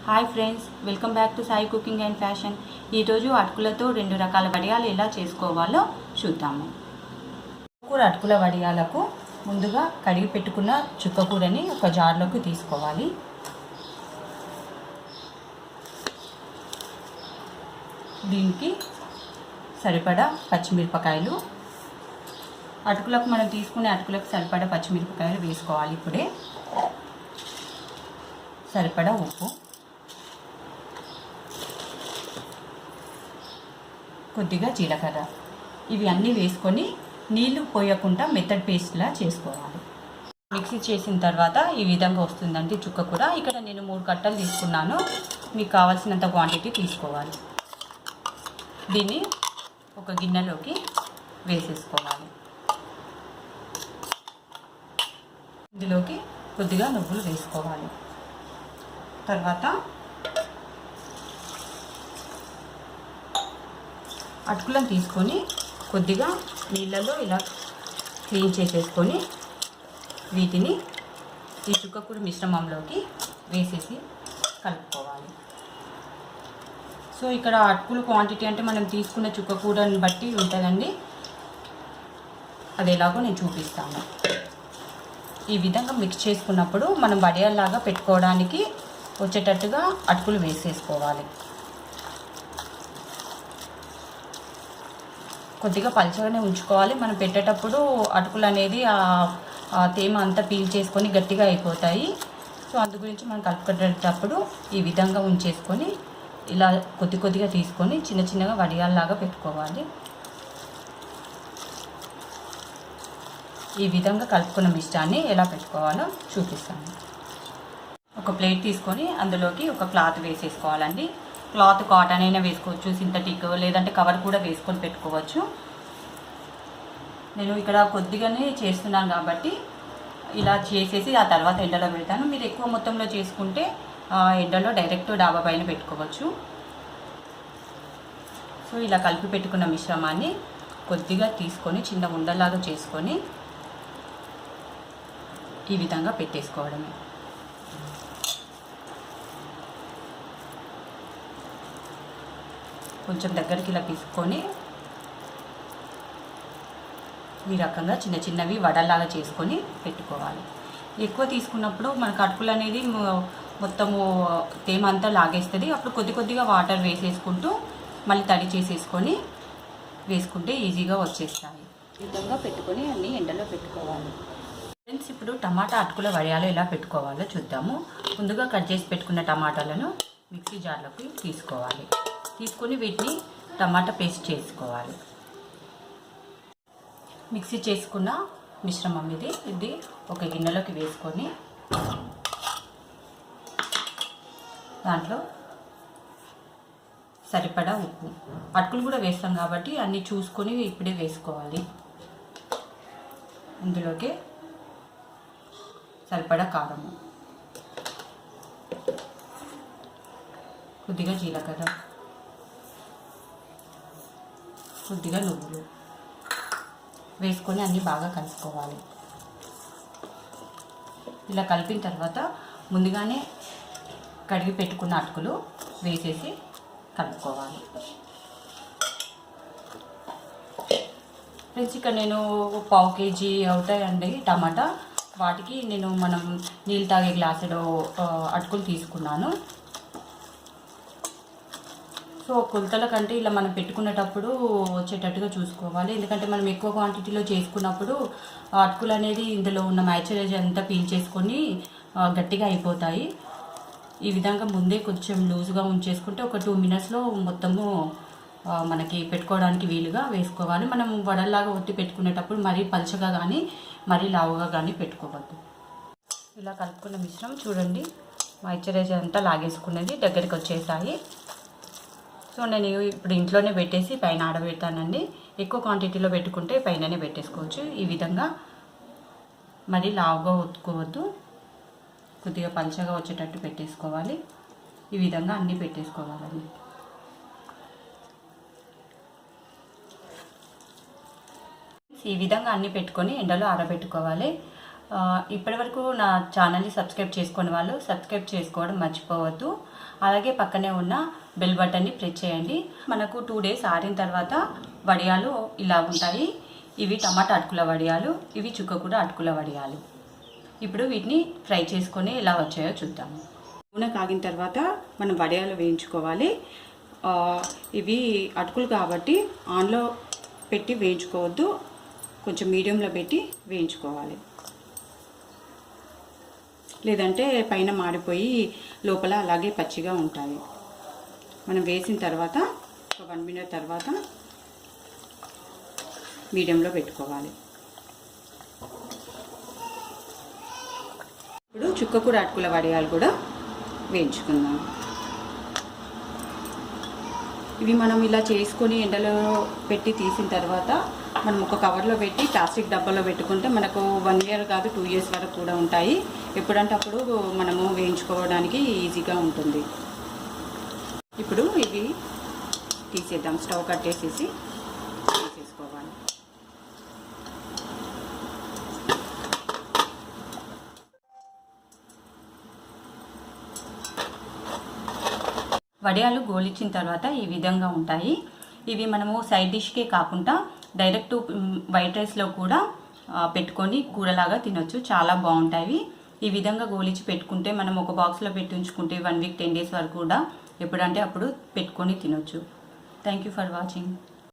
Hi friends, welcome back to Sai cooking and fashion. ఈరోజు అటుకులతో 2 రకాల వడియాలు ఎలా చేసుకోవాలో చూద్దాము. కూర అటుకుల వడియాలకు ముందుగా కడిగి పెట్టుకున్న చుక్కకూరని ఒక జార్లోకి తీసుకోవాలి. దీనికి సరిపడా పచ్చిమిరపకాయలు, అటుకులకు మనం తీసుకునే అటుకులకు సరిపడా పచ్చిమిరపకాయలు వేసుకోవాలి. ఇప్పుడే సరిపడా ఉప్పు, కొద్దిగా జీలకర్ర, ఇవి అన్నీ వేసుకొని నీళ్లు పోయకుండా మెత్తడ్ పేస్ట్లా చేసుకోవాలి. మిక్సీ చేసిన తర్వాత ఈ విధంగా వస్తుందండి చుక్క కూర. ఇక్కడ నేను 3 కట్టలు తీసుకున్నాను. మీకు కావాల్సినంత క్వాంటిటీ తీసుకోవాలి. దీన్ని ఒక గిన్నెలోకి వేసేసుకోవాలి. ఇందులోకి కొద్దిగా నువ్వులు వేసుకోవాలి. తర్వాత అటుకులను తీసుకొని కొద్దిగా నీళ్ళలో ఇలా క్లీన్ చేసేసుకొని వీటిని ఈ చుక్కకూర మిశ్రమంలోకి వేసేసి కలుపుకోవాలి. సో ఇక్కడ అటుకుల క్వాంటిటీ అంటే మనం తీసుకున్న చుక్కకూరని బట్టి ఉంటుందండి. అది ఎలాగో నేను చూపిస్తాను. ఈ విధంగా మిక్స్ చేసుకున్నప్పుడు మనం వడియాల్లాగా పెట్టుకోవడానికి వచ్చేటట్టుగా అటుకులు వేసేసుకోవాలి. కొద్దిగా పలుచగానే ఉంచుకోవాలి. మనం పెట్టేటప్పుడు అటుకులు అనేది ఆ తేమ అంతా పీల్ చేసుకొని గట్టిగా అయిపోతాయి. సో అందు గురించి మనం కలుపుకునేటప్పుడు ఈ విధంగా ఉంచేసుకొని ఇలా కొద్దిగా తీసుకొని చిన్న చిన్నగా వడియాల్లాగా పెట్టుకోవాలి. ఈ విధంగా కలుపుకున్న మిశ్రాన్ని ఎలా పెట్టుకోవాలో చూపిస్తాను. ఒక ప్లేట్ తీసుకొని అందులోకి ఒక క్లాత్ వేసేసుకోవాలండి. క్లాత్ కాటన్ అయినా వేసుకోవచ్చు, సింథటిక్ లేదంటే కవర్ కూడా వేసుకొని పెట్టుకోవచ్చు. నేను ఇక్కడ కొద్దిగానే చేస్తున్నాను కాబట్టి ఇలా చేసేసి ఆ తర్వాత ఎండలో పెడతాను. మీరు ఎక్కువ మొత్తంలో చేసుకుంటే ఎండలో డైరెక్ట్ డాబా పైన పెట్టుకోవచ్చు. సో ఇలా కలిపి పెట్టుకున్న మిశ్రమాన్ని కొద్దిగా తీసుకొని చిన్న ఉండలాగా చేసుకొని ఈ విధంగా పెట్టేసుకోవడమే. కొంచెం దగ్గరికి ఇలా తీసుకొని ఈ రకంగా చిన్న చిన్నవి వడలాగా చేసుకొని పెట్టుకోవాలి. ఎక్కువ తీసుకున్నప్పుడు మనకు అటుకులు అనేది మొత్తము తేమ అంతా లాగేస్తుంది. అప్పుడు కొద్దిగా వాటర్ వేసేసుకుంటూ మళ్ళీ తడి చేసేసుకొని వేసుకుంటే ఈజీగా వచ్చేస్తాయి. ఈ విధంగా పెట్టుకొని అన్నీ ఎండలో పెట్టుకోవాలి. ఫ్రెండ్స్, ఇప్పుడు టమాటా అటుకుల వడియాలు ఎలా పెట్టుకోవాలో చూద్దాము. ముందుగా కట్ చేసి పెట్టుకున్న టమాటాలను మిక్సీ జార్లోకి తీసుకోవాలి. తీసుకొని వీటిని టమాటా పేస్ట్ చేసుకోవాలి. మిక్సీ చేసుకున్న మిశ్రమం ఇది ఒక గిన్నెలోకి వేసుకొని దాంట్లో సరిపడా ఉప్పు, అటుకులు కూడా వేస్తాం కాబట్టి అన్నీ చూసుకొని ఇప్పుడే వేసుకోవాలి. ఇందులోకి సరిపడా కారము, కొద్దిగా జీలకర్ర, కొద్దిగా నువ్వులు వేసుకొని అన్నీ బాగా కలుపుకోవాలి. ఇలా కలిపిన తర్వాత ముందుగానే కడిగి పెట్టుకున్న అటుకులు వేసేసి కలుపుకోవాలి. ఫ్రెండ్స్, ఇక్కడ నేను 1/2 కేజీ అవుతాయండి టమాటా. వాటికి మనం నీళ్ళు తాగే గ్లాసులో అటుకులు తీసుకున్నాను. సో కొలతల కంటే ఇలా మనం పెట్టుకునేటప్పుడు వచ్చేటట్టుగా చూసుకోవాలి. ఎందుకంటే మనం ఎక్కువ క్వాంటిటీలో చేసుకున్నప్పుడు అటుకులు అనేది ఇందులో ఉన్న మాయిశ్చరైజ్ అంతా పీల్చేసుకొని గట్టిగా అయిపోతాయి. ఈ విధంగా ముందే కొంచెం లూజ్గా ఉంచేసుకుంటే ఒక 2 మినిట్స్లో మొత్తము మనకి పెట్టుకోవడానికి వీలుగా వేసుకోవాలి. మనం వడల్లాగా ఒత్తి పెట్టుకునేటప్పుడు మరీ పలుచగా కానీ మరీ లావుగా కానీ పెట్టుకోవద్దు. ఇలా కలుపుకున్న మిశ్రమం చూడండి, మాయిశ్చరైజ్ అంతా లాగేసుకునేది దగ్గరికి వచ్చేసాయి. సో నేను ఇప్పుడు ఇంట్లోనే పెట్టేసి పైన ఆడబెడతానండి. ఎక్కువ క్వాంటిటీలో పెట్టుకుంటే పైననే పెట్టేసుకోవచ్చు. ఈ విధంగా మరీ లావుగా ఒత్తుకోవద్దు, కొద్దిగా పలుచగా వచ్చేటట్టు పెట్టేసుకోవాలి. ఈ విధంగా అన్నీ పెట్టేసుకోవాలండి. ఈ విధంగా అన్నీ పెట్టుకొని ఎండలో ఆరబెట్టుకోవాలి. ఇప్పటివరకు నా ఛానల్ని సబ్స్క్రైబ్ చేసుకునే వాళ్ళు సబ్స్క్రైబ్ చేసుకోవడం మర్చిపోవద్దు. అలాగే పక్కనే ఉన్న బెల్ బటన్ని ప్రెస్ చేయండి. మనకు 2 days ఆరిన తర్వాత వడియాలు ఇలా ఉంటాయి. ఇవి టమాటా అటుకుల వడియాలు, ఇవి చుక్కకూర అటుకుల వడియాలు. ఇప్పుడు వీటిని ఫ్రై చేసుకొని ఎలా వచ్చాయో చూద్దాము. నూనె కాగిన తర్వాత మనం వడియాలు వేయించుకోవాలి. ఇవి అటుకులు కాబట్టి ఆన్లో పెట్టి వేయించుకోవద్దు, కొంచెం మీడియంలో పెట్టి వేయించుకోవాలి. లేదంటే పైన మాడిపోయి లోపల అలాగే పచ్చిగా ఉంటాయి. మనం వేసిన తర్వాత ఒక 1 minute తర్వాత మీడియంలో పెట్టుకోవాలి. ఇప్పుడు చుక్కకూర అటుకుల వడియాలు కూడా వేయించుకుందాం. ఇవి మనం ఇలా చేసుకొని ఎండలో పెట్టి తీసిన తర్వాత మనం ఒక కవర్లో పెట్టి ప్లాస్టిక్ డబ్బాలో పెట్టుకుంటే మనకు 1 year కాదు 2 years వరకు కూడా ఉంటాయి. ఎప్పుడంటే అప్పుడు మనము వేయించుకోవడానికి ఈజీగా ఉంటుంది. ఇప్పుడు ఇవి తీసేద్దాం. స్టవ్ కట్టేసేసి తీసేసుకోవాలి. వడియాలు గోలిచ్చిన తర్వాత ఈ విధంగా ఉంటాయి. ఇవి మనము సైడ్ డిష్కే కాకుండా డైరెక్ట్ వైట్ రైస్లో కూడా పెట్టుకొని కూరలాగా తినొచ్చు. చాలా బాగుంటాయి. ఈ విధంగా గోలిచి పెట్టుకుంటే మనం ఒక బాక్స్లో పెట్టి ఉంచుకుంటే 1 week 10 days వరకు కూడా ఎప్పుడంటే అప్పుడు పెట్టుకొని తినొచ్చు. Thank you for watching.